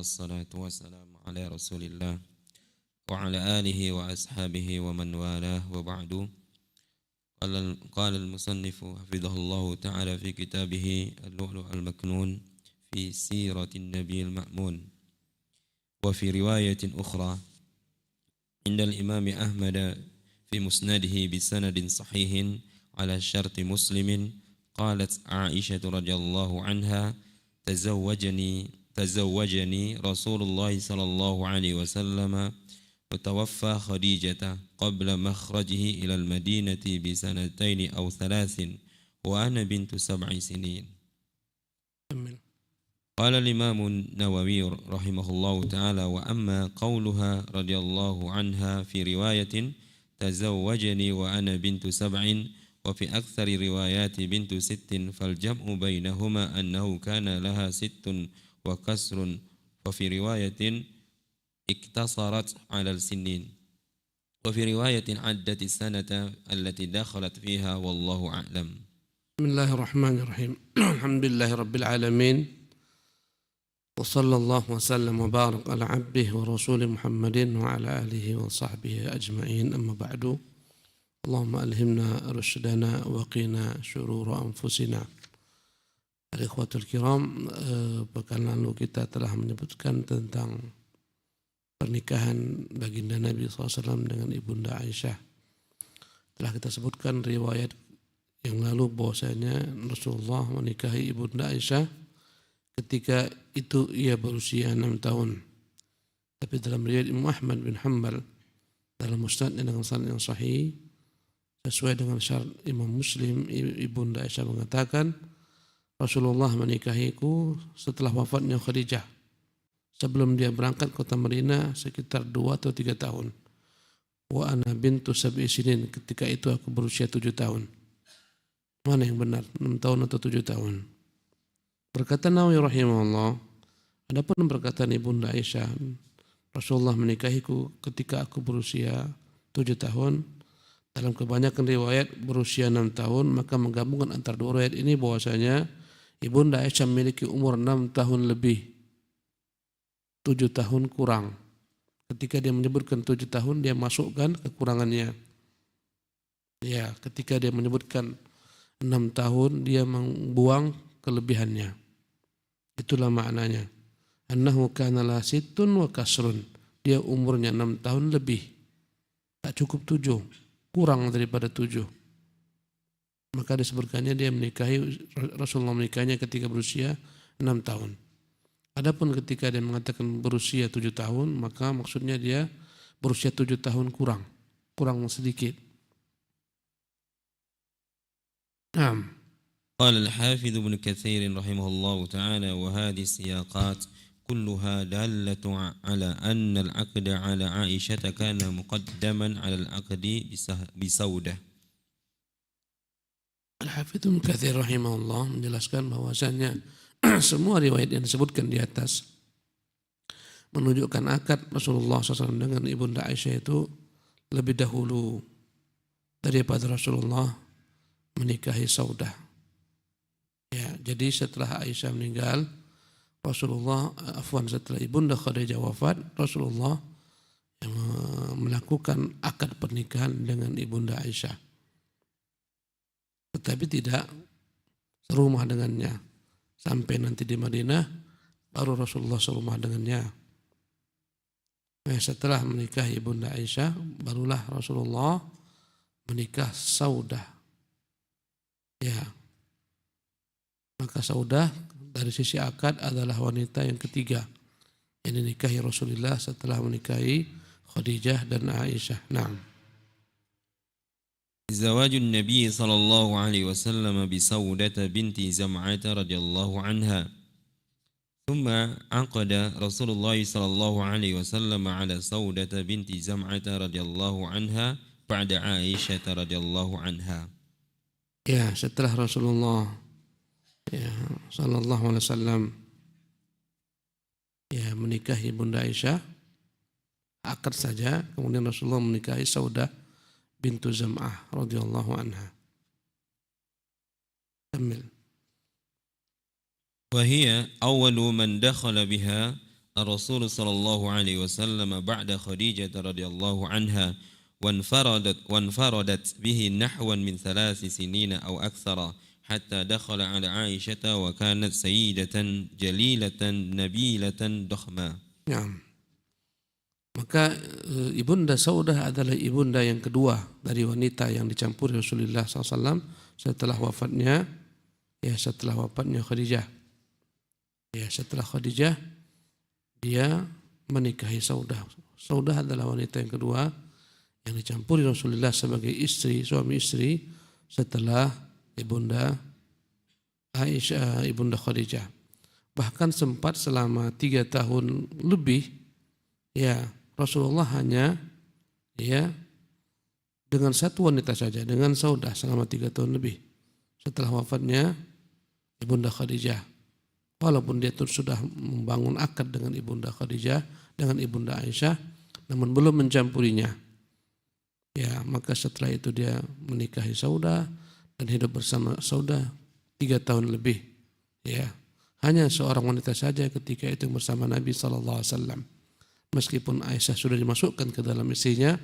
والصلاة والسلام على رسول الله وعلى آله وأصحابه ومن والاه وبعد. قال المصنف حفظه الله تعالى في كتابه اللؤلؤ المكنون في سيرة النبي المأمون. وفي رواية أخرى عند الإمام أحمد في مسنده بسند صحيح على شرط مسلم قالت عائشة رضي الله عنها تزوجني رسول الله صلى الله عليه وسلم وتوفى خديجة قبل مخرجه إلى المدينة بسنتين أو 3 وأنا بنت 7 سنين. قال الإمام النووي رحمه الله تعالى: وأما قولها رضي الله عنها في رواية تزوجني وأنا بنت 7 وفي أكثر روايات بنت 6 فالجمع بينهما أنه كان لها 6 وكسر، وفي رواية اقتصرت على السنين، وفي رواية عدت السنة التي دخلت فيها والله أعلم. بسم الله الرحمن الرحيم. الحمد لله رب العالمين، وصلى الله وسلم وبارك على عبده ورسوله محمد وعلى آله وصحبه أجمعين، أما بعد. اللهم ألهمنا رشدنا وقنا شرور أنفسنا. Ikhwatul kiram, pekan lalu kita telah menyebutkan tentang pernikahan baginda Nabi SAW dengan ibunda Aisyah. Telah kita sebutkan riwayat yang lalu bahwasanya Rasulullah menikahi ibunda Aisyah ketika itu ia berusia 6 tahun. Tapi dalam riwayat Imam Ahmad bin Hanbal dalam musnadnya dengan sanad yang sahih sesuai dengan syarat Imam Muslim, ibunda Aisyah mengatakan Rasulullah menikahiku setelah wafatnya Khadijah, sebelum dia berangkat kota Madinah sekitar 2 atau 3 tahun. Wa ana bintu 7 sinin, ketika itu aku berusia 7 tahun. Mana yang benar, 6 tahun atau 7 tahun? Berkata Nawawi rahimahullah, adapun perkataan ibunda Aisyah, Rasulullah menikahiku ketika aku berusia 7 tahun, dalam kebanyakan riwayat berusia 6 tahun, maka menggabungkan antara dua riwayat ini bahwasanya ibunda Aisyah memiliki umur 6 tahun lebih, 7 tahun kurang. Ketika dia menyebutkan 7 tahun, dia masukkan kekurangannya. Ya, ketika dia menyebutkan 6 tahun, dia membuang kelebihannya. Itulah maknanya. Annahu kana la sittun wa kasrun. Dia umurnya 6 tahun lebih. Tak cukup 7, kurang daripada 7. Maka disebutkannya dia menikahi, Rasulullah menikahinya ketika berusia 6 tahun. Adapun ketika dia mengatakan berusia 7 tahun, maka maksudnya dia berusia 7 tahun kurang sedikit. قال الحافظ ابن كثير رحمه الله تعالى: وهذه السياقات كلها دالة على أن العقد على عائشة كان مقدما على العقد بسودة. Al-Hafidz Ibnu Katsir rahimahullah menjelaskan bahwasanya semua riwayat yang disebutkan di atas menunjukkan akad Rasulullah SAW dengan ibunda Aisyah itu lebih dahulu daripada Rasulullah menikahi Saudah. Ya, jadi setelah Aisyah meninggal, setelah ibunda Khadijah wafat, Rasulullah melakukan akad pernikahan dengan ibunda Aisyah. Tetapi tidak serumah dengannya. Sampai nanti di Madinah, baru Rasulullah serumah dengannya. Setelah menikahi ibunda Aisyah, barulah Rasulullah menikah Saudah. Ya, maka Saudah dari sisi akad adalah wanita yang ketiga yang dinikahi Rasulullah setelah menikahi Khadijah dan Aisyah. Naam. زواج النبي صلى الله عليه وسلم بسودة بنت زمعة رضي الله عنها، ثم عقد رسول الله صلى الله عليه وسلم على سودة بنت زمعة رضي الله عنها بعد عائشة رضي الله عنها. Ya, setelah Rasulullah sallallahu alaihi wasallam menikahi Bunda Aisyah, akad saja, kemudian Rasulullah menikahi Saudah bintu Zam'ah radhiyallahu anha. Kamil. وهي أول من دخل بها الرسول صلى الله عليه وسلم بعد خديجة رضي الله عنها وانفردت به نحوا من 3 سنين أو أكثر حتى دخل على عائشة وكانت سيدة جليلة نبيلة ضخمة. Ya. Maka Ibunda Saudah adalah ibunda yang kedua dari wanita yang dicampuri Rasulullah SAW setelah wafatnya Khadijah. Ya, setelah Khadijah dia menikahi Saudah. Saudah adalah wanita yang kedua yang dicampuri Rasulullah sebagai suami istri setelah Ibunda Aisyah, Ibunda Khadijah. Bahkan sempat selama 3 tahun lebih ya Rasulullah hanya dengan satu wanita saja, dengan Saudah selama 3 tahun lebih setelah wafatnya Ibunda Khadijah. Walaupun dia sudah membangun akad dengan Ibunda Khadijah, dengan Ibunda Aisyah, namun belum mencampurinya. Ya, maka setelah itu dia menikahi Saudah dan hidup bersama Saudah 3 tahun lebih. Ya, hanya seorang wanita saja ketika itu bersama Nabi SAW. Meskipun Aisyah sudah dimasukkan ke dalam istrinya,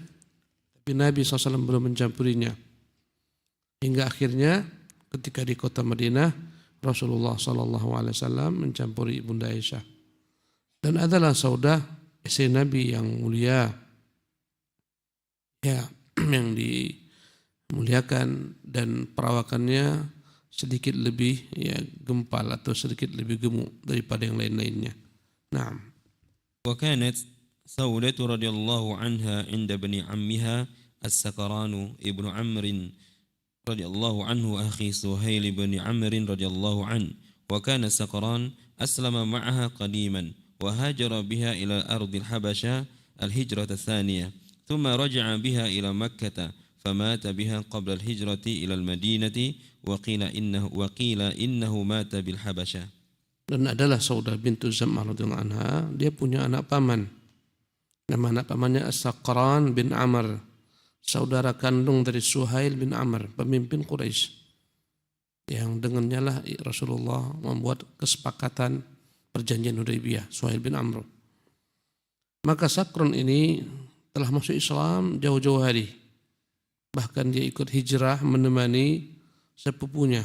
tapi Nabi SAW belum mencampurinya. Hingga akhirnya ketika di kota Madinah, Rasulullah SAW mencampuri Ibunda Aisyah. Dan adalah Saudah istri Nabi yang mulia, ya, yang dimuliakan dan perawakannya sedikit lebih gempal atau sedikit lebih gemuk daripada yang lain-lainnya. Nah. وكانت سودة رضي الله عنها عند ابن عمها السكران ابن عمرو رضي الله عنه أخي سهيل بن عمرو رضي الله عنه وكان السكران أسلم معها قديما وهاجر بها إلى أرض الحبشة الهجرة الثانية ثم رجع بها إلى مكة فمات بها قبل الهجرة إلى المدينة وقيل إنه مات بالحبشة. Dan adalah Saudah bintu Zam'ah radhiyallahu anha, dia punya anak paman. Nama anak pamannya As-Sakran bin Amr, saudara kandung dari Suhail bin Amr, pemimpin Quraisy. Yang dengannya lah Rasulullah membuat kesepakatan perjanjian Hudaybiyah, Suhail bin Amr. Maka Sakran ini telah masuk Islam jauh-jauh hari. Bahkan dia ikut hijrah menemani sepupunya.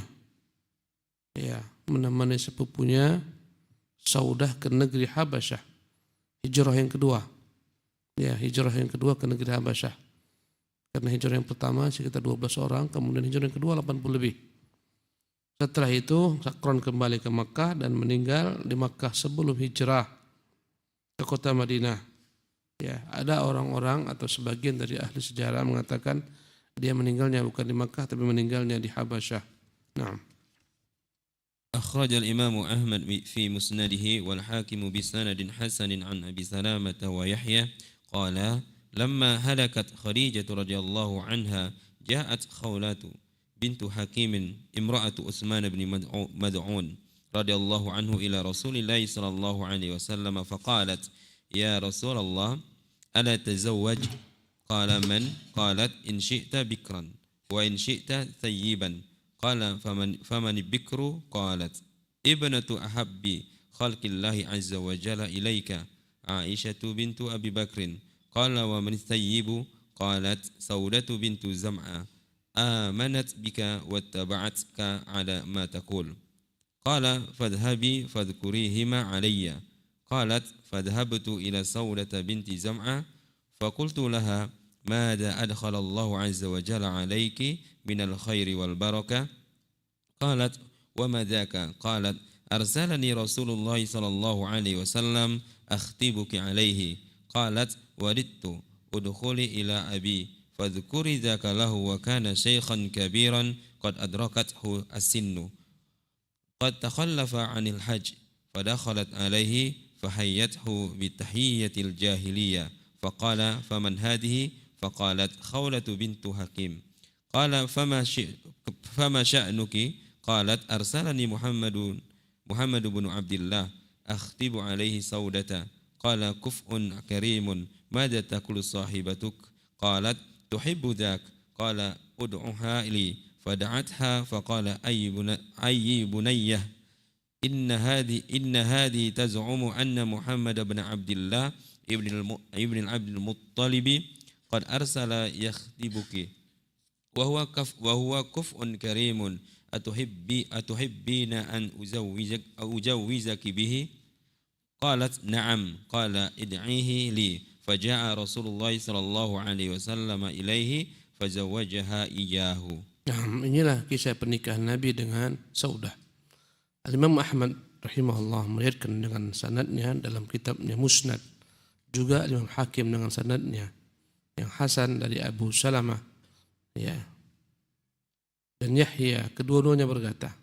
Ya, menemani sepupunya Saudah ke negeri Habasyah. Hijrah yang kedua. Ya, hijrah yang kedua ke negeri Habasyah. Karena hijrah yang pertama sekitar 12 orang, kemudian hijrah yang kedua 80 lebih. Setelah itu Sakran kembali ke Makkah dan meninggal di Makkah sebelum hijrah ke kota Madinah. Ya, ada orang-orang atau sebagian dari ahli sejarah mengatakan dia meninggalnya bukan di Makkah tapi meninggalnya di Habasyah. Nah. أخرج الإمام أحمد في مسنده والحاكم بسند حسن عن أبي سلامة ويحيى قال لما هلكت خديجة رضي الله عنها جاءت خولة بنت حكيم امرأة عثمان بن مدعون رضي الله عنه إلى رسول الله صلى الله عليه وسلم فقالت يا رسول الله ألا تزوج؟ قال من؟ قالت إن شئت بكرا وإن شئت ثيبا. قال فمن البكر؟ قالت ابنة أحب خلق الله عز وجل إليك عائشة بنت أبي بكر. قال ومن الثيب؟ قالت سودة بنت زمعة آمنت بك واتبعتك على ما تقول. قال فاذهبي فاذكريهما علي. قالت فذهبت إلى سودة بنت زمعة فقلت لها ماذا أدخل الله عز وجل عليك من الخير والبركة؟ قالت وما ذاك؟ قالت أرسلني رسول الله صلى الله عليه وسلم أخطبك عليه. قالت وددت ادخلي إلى أبي فاذكري ذاك له وكان شيخا كبيرا قد أدركته السن قد تخلف عن الحج. فدخلت عليه فحيته بتحية الجاهلية فقال فمن هذه؟ فقالت خولة بنت حكيم. قال فما شأنك؟ قالت أرسلني محمد بن عبد الله أخطب عليه سودة. قال كفء كريم ماذا تقول صاحبتك؟ قالت تحب ذاك. قال ادعها لي. فدعتها فقال أي بنية inna hadi taz'umu anna Muhammad bin Abdullah ibn Abdul Muttalib qad arsala yakhtibuki wa huwa kuf'un karimun atuhibbina an uzawwijaki bihi qalat na'am qala id'ihi li faja'a Rasulullah sallallahu alaihi wasallam ilaihi fazawwajaha iyyahu. Nah, inilah kisah pernikahan Nabi dengan Saudah. Al-Imam Ahmad rahimahullah meriwayatkan dengan sanadnya dalam kitabnya Musnad. Juga Imam Hakim dengan sanadnya yang hasan dari Abu Salamah, ya. Dan Yahya, kedua-duanya berkata,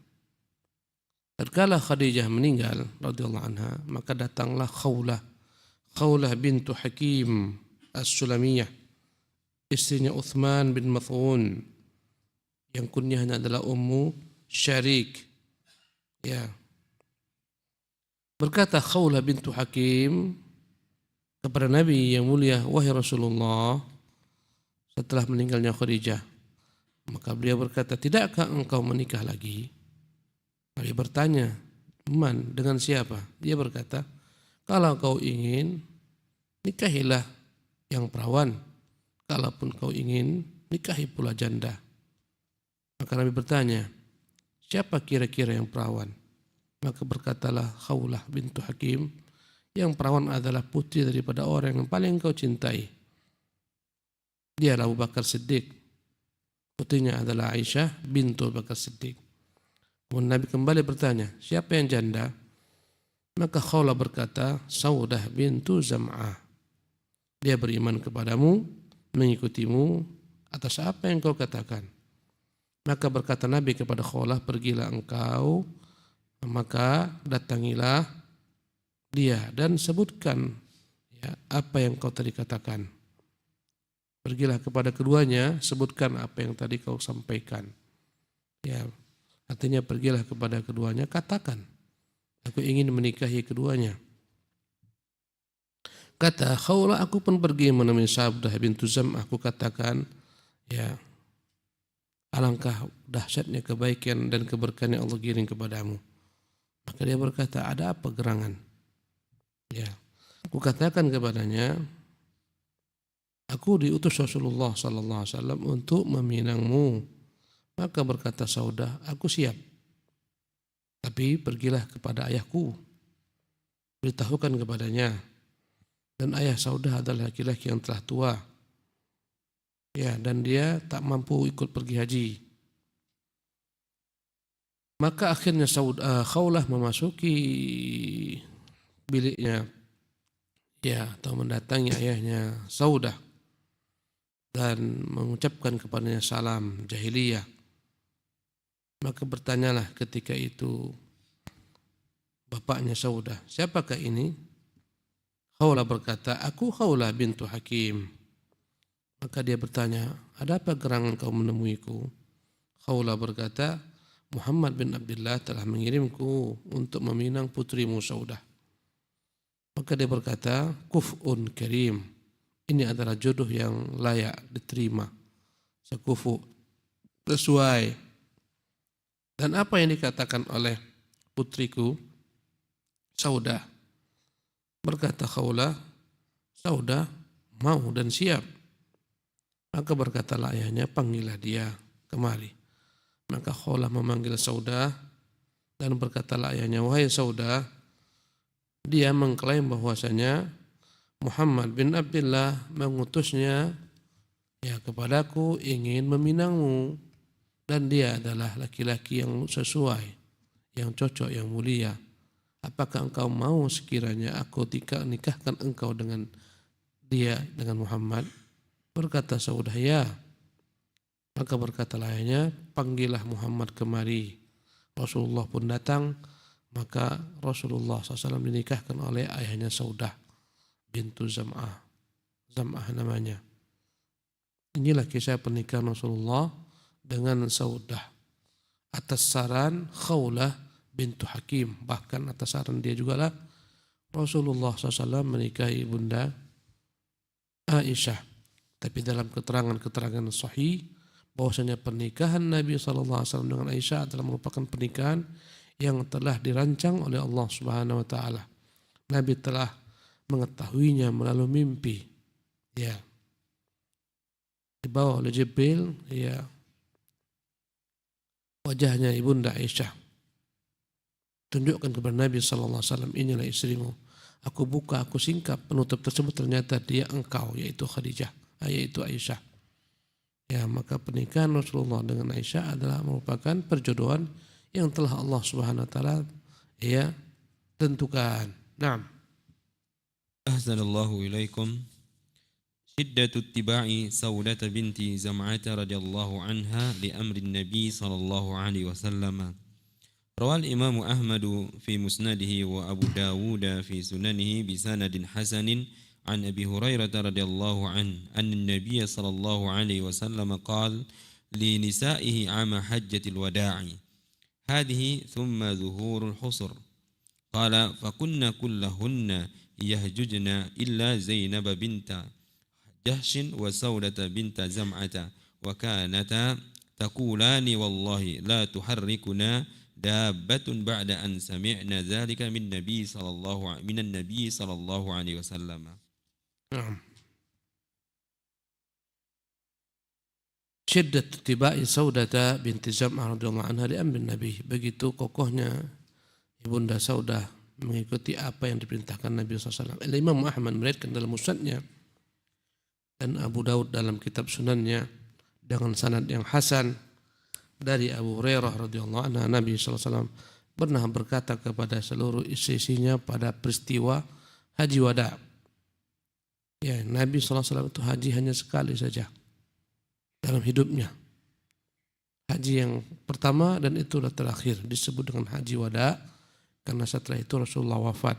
tatkala Khadijah meninggal radhiyallahu anha, maka datanglah Khawlah bintu Hakim As-Sulamiyah, istrinya Uthman bin Maf'un, yang kunyahnya adalah Ummu Syarik. Ya. Berkata Khawlah bintu Hakim kepada Nabi yang mulia, wahai Rasulullah, setelah meninggalnya Khadijah, maka beliau berkata, tidakkah engkau menikah lagi? Nabi bertanya, man, dengan siapa? Dia berkata, kalau kau ingin, nikahilah yang perawan. Kalaupun kau ingin, nikahi pula janda. Maka Nabi bertanya, siapa kira-kira yang perawan? Maka berkatalah Khawlah bintu Hakim, yang perawan adalah putri daripada orang yang paling kau cintai. Dialah Abu Bakar Siddiq. Putrinya adalah Aisyah bintu Abu Bakar Siddiq. Kemudian Nabi kembali bertanya, siapa yang janda? Maka Khawlah berkata, Saudah bintu Zam'ah. Dia beriman kepadamu, mengikutimu atas apa yang kau katakan. Maka berkata Nabi kepada Khawlah, pergilah engkau, maka datangilah dia dan sebutkan, ya, apa yang kau tadi katakan. Pergilah kepada keduanya, sebutkan apa yang tadi kau sampaikan. Ya, artinya pergilah kepada keduanya, katakan, aku ingin menikahi keduanya. Kata Khawlah, aku pun pergi menemui Saudah bintu Zam'ah. Aku katakan, ya, alangkah dahsyatnya kebaikan dan keberkahan yang Allah kirim kepadamu. Maka dia berkata, ada apa gerangan? Ya, aku katakan kepadanya, aku diutus Rasulullah sallallahu alaihi wasallam untuk meminangmu. Maka berkata Saudah, aku siap. Tapi pergilah kepada ayahku, beritahukan kepadanya. Dan ayah Saudah adalah laki-laki yang telah tua. Ya, dan dia tak mampu ikut pergi haji. Maka akhirnya Khawlah memasuki biliknya, ya, atau mendatangi ayahnya Saudah dan mengucapkan kepadanya salam jahiliyah. Maka bertanyalah ketika itu bapaknya Saudah, siapakah ini? Khawlah berkata, aku Khawlah bintu Hakim. Maka dia bertanya, ada apa gerangan kau menemuiku? Khawlah berkata, Muhammad bin Abdullah telah mengirimku untuk meminang putrimu Saudah. Maka dia berkata, kuf'un karim. Ini adalah jodoh yang layak diterima. Sekufu, sesuai. Dan apa yang dikatakan oleh putriku Saudah? Berkata Khawlah, Saudah mau dan siap. Maka berkatalah ayahnya, panggillah dia kemari. Maka Khawlah memanggil Saudah dan berkatalah ayahnya, wahai Saudah, dia mengklaim bahwasanya Muhammad bin Abdullah mengutusnya, ya, kepadaku ingin meminangmu, dan dia adalah laki-laki yang sesuai, yang cocok, yang mulia. Apakah engkau mau sekiranya aku nikahkan engkau dengan dia, dengan Muhammad? Berkata Saudah, ya. Maka berkatalah ayahnya, panggillah Muhammad kemari. Rasulullah pun datang. Maka Rasulullah SAW dinikahkan oleh ayahnya Saudah bintu Zam'ah. Zam'ah namanya. Inilah kisah pernikahan Rasulullah dengan Saudah atas saran Khawlah bintu Hakim. Bahkan atas saran dia juga lah Rasulullah SAW menikahi Bunda Aisyah. Tapi dalam keterangan-keterangan sahih bahwasanya pernikahan Nabi SAW dengan Aisyah adalah merupakan pernikahan yang telah dirancang oleh Allah Subhanahu wa taala. Nabi telah mengetahuinya melalui mimpi. Ya. Dibawa oleh Jibril, ya, wajahnya Ibunda Aisyah. Tunjukkan kepada Nabi sallallahu alaihi wasallam, inilah istrimu. Aku buka, aku singkap, penutup tersebut ternyata dia engkau, yaitu Khadijah, yaitu Aisyah. Ya, maka pernikahan Rasulullah dengan Aisyah adalah merupakan perjodohan yang telah Allah Subhanahu wa taala ya tentukan. Naam. Ahsanallahu ilaikum. شدة اتباع سودة بنت زمعة رضي الله عنها لأمر النبي صلى الله عليه وسلم. روى الإمام أحمد في مسنده وأبو داود في سننه بسند حسن عن أبي هريرة رضي الله عنه أن النبي صلى الله عليه وسلم قال لنسائه عام حجة الوداع: هذه ثم ظهور الحصر. قال: فكن كلهن يهججن إلا زينب بنت جحش وسودة بنت زمعة وكانتا تقولان: والله لا تحركنا دابة بعد أن سمعنا ذلك من النبي صلى الله عليه وسلم. نعم. شدة اتباع سودة بنت زمعة رضي الله عنها لأمر النبي. Begitu kokohnya Ibunda Saudah mengikuti apa yang diperintahkan Nabi SAW. Imam Ahmad meriwayatkan dalam musnadnya dan Abu Daud dalam kitab sunannya dengan sanad yang hasan dari Abu Hurairah radhiyallahu anhu, Nabi SAW pernah berkata kepada seluruh istri-istrinya pada peristiwa haji wada. Ya, Nabi SAW itu haji hanya sekali saja dalam hidupnya. Haji yang pertama dan itulah terakhir disebut dengan haji wada karena setelah itu Rasulullah wafat.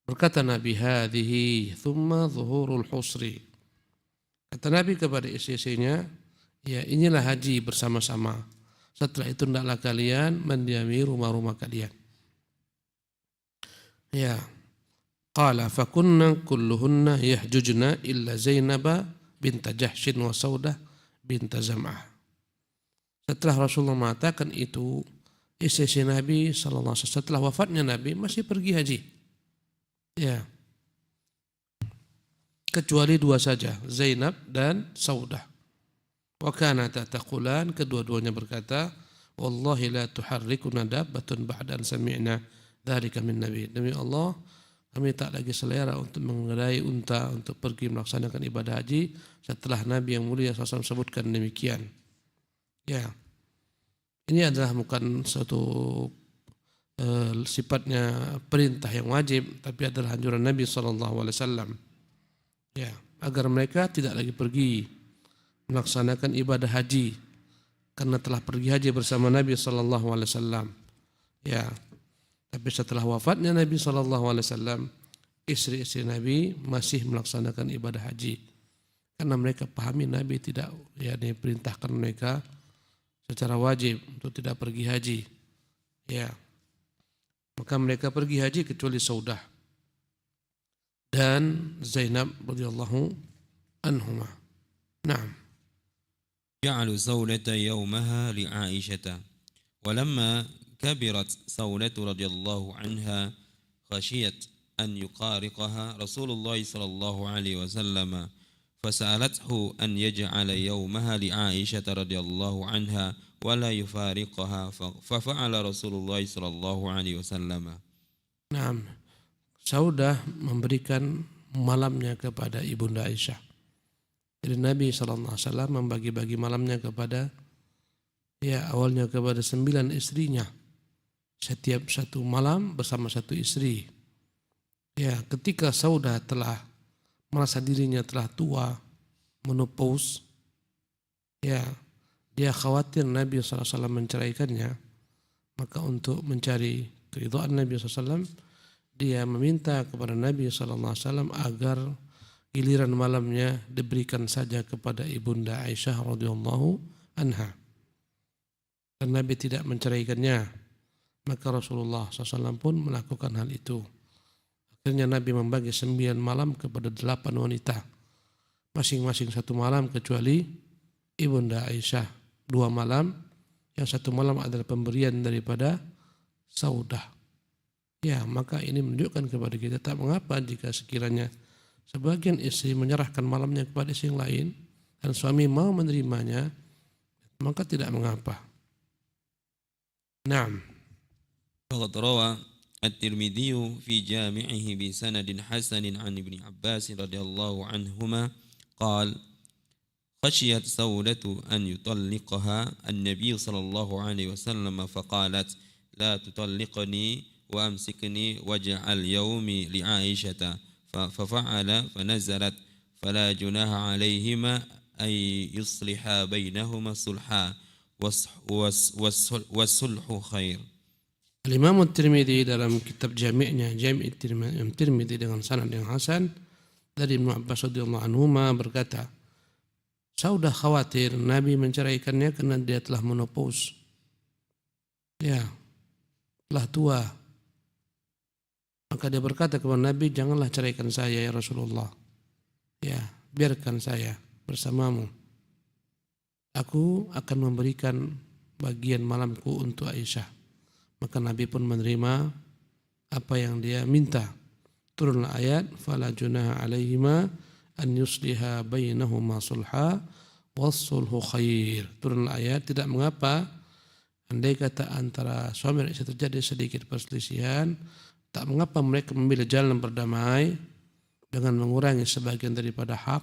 Berkata Nabi, hadhihi thumma zuhurul husri. Kata Nabi kepada istri-istrinya, ya inilah haji bersama-sama. Setelah itu hendaklah kalian mendiami rumah-rumah kalian. Ya. Qala fakunna kulluhunna yahjujna illa Zainab bint Jahshin wa Saudah bint Zam'ah. Setelah Rasulullah mengatakan itu, istri Nabi sallallahu alaihi wasallam setelah wafatnya Nabi masih pergi haji. Ya. Kecuali dua saja, Zainab dan Saudah. Wa kanata taqulan, kedua-duanya berkata, wallahi la tuharrikuna dabbatun ba'da an sami'na dzalika min nabi. Demi Allah, kami tak lagi selera untuk mengendarai unta untuk pergi melaksanakan ibadah haji setelah Nabi yang mulia SAW sebutkan demikian. Ya. Ini adalah bukan suatu sifatnya perintah yang wajib, tapi adalah anjuran Nabi SAW. Ya, agar mereka tidak lagi pergi melaksanakan ibadah haji karena telah pergi haji bersama Nabi SAW. Ya, tapi setelah wafatnya Nabi SAW, istri-istri Nabi masih melaksanakan ibadah haji karena mereka pahami Nabi tidak diperintahkan mereka secara wajib untuk tidak pergi haji. Ya, maka mereka pergi haji kecuali Saudah dan Zainab radhiyallahu anhuma. Naam. جعل سودة يومها لعائشة ولما كبرت سودة رضي الله عنها خشيت أن يقارقها رسول الله صلى الله عليه وسلم فسألته أن يجعل يومها لعائشة رضي الله عنها ولا يفارقها ففعل رسول الله صلى الله عليه وسلم. Naam. Saudah memberikan malamnya kepada Ibunda Aisyah. Jadi Nabi SAW membagi-bagi malamnya kepada, ya awalnya kepada 9 istrinya. Setiap satu malam bersama satu istri. Ya, ketika Saudah telah merasa dirinya telah tua, menopause, ya dia khawatir Nabi SAW menceraikannya. Maka untuk mencari keridhaan Nabi SAW, dia meminta kepada Nabi SAW agar giliran malamnya diberikan saja kepada Ibunda Aisyah radhiyallahu anha. Dan Nabi tidak menceraikannya. Maka Rasulullah SAW pun melakukan hal itu. Akhirnya Nabi membagi 9 malam kepada 8 wanita. Masing-masing 1 malam kecuali Ibunda Aisyah 2 malam. Yang 1 malam adalah pemberian daripada Saudah. Ya, maka ini menunjukkan kepada kita tak mengapa jika sekiranya sebagian istri menyerahkan malamnya kepada istri yang lain dan suami mau menerimanya, maka tidak mengapa. Naam. فقد روى الترمذي في جامعه بسند حسن عن ابن عباس رضي الله عنهما قال خشيت سودة أن يطلقها النبي صلى الله عليه وسلم فقالت لا تطلقني وأمسكني واجعل يومي لعائشة ففعل فنزلت فلا جناح عليهما أن يصلحا بينهما صلحا والصلح خير. Al-Imam Tirmidzi dalam kitab jami'nya Jami' Tirmidzi dengan sanad yang hasan dari Ibnu Abbas radhiyallahu anhuma berkata, Saudah khawatir Nabi menceraikannya karena dia telah menopause. Ya, telah tua. Maka dia berkata kepada Nabi, janganlah ceraikan saya ya Rasulullah. Ya, biarkan saya bersamamu. Aku akan memberikan bagian malamku untuk Aisyah. Maka Nabi pun menerima apa yang dia minta. Turunlah ayat, fala junaha alaihima an yusliha bainahuma sulha wassulhu khair. Turunlah ayat, tidak mengapa andai kata antara suami dan istri terjadi sedikit perselisihan, tak mengapa mereka memilih jalan berdamai dengan mengurangi sebagian daripada hak,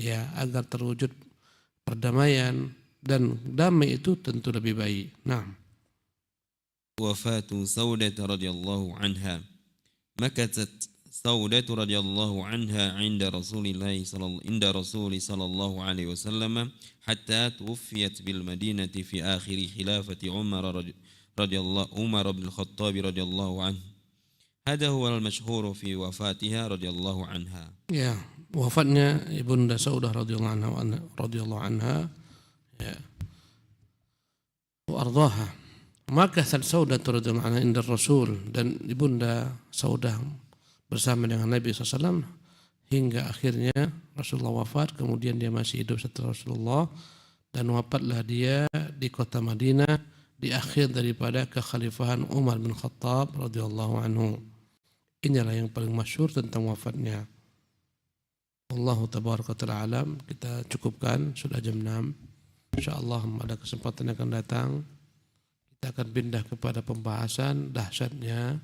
ya, agar terwujud perdamaian, dan damai itu tentu lebih baik. Nah, وفاة سودة رضي الله عنها مكثت سودة رضي الله عنها عند رسول صلى الله عليه وسلم حتى توفيت بالمدينة في آخر خلافة عمر بن الخطاب رضي الله عنه. هذا هو المشهور في وفاتها رضي الله عنها. Ya, wafatnya Ibunda Saudah radhiyallahu anha, ya, wa ardhaha. Maka Saudah radhiyallahu anha inda Rasul, dan Ibunda Saudah bersama dengan Nabi SAW hingga akhirnya Rasulullah wafat. Kemudian dia masih hidup setelah Rasulullah, dan wafatlah dia di kota Madinah di akhir daripada kekhalifahan Umar bin Khattab radhiyallahu anhu. Inilah yang paling masyhur tentang wafatnya. Wallahu tabaraka ta'ala alam. Kita cukupkan, sudah jam 6. Insyaallah pada kesempatan yang akan datang kita akan pindah kepada pembahasan dahsyatnya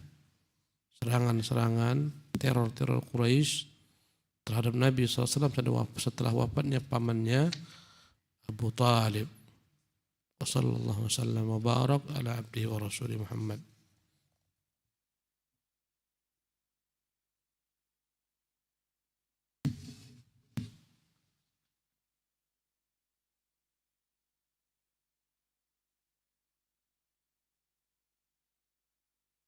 serangan-serangan teror-teror Quraisy terhadap Nabi SAW setelah wafatnya pamannya Abu Talib. Wassallallahu wasallam wa barak ala abdihi wa rasuli Muhammad.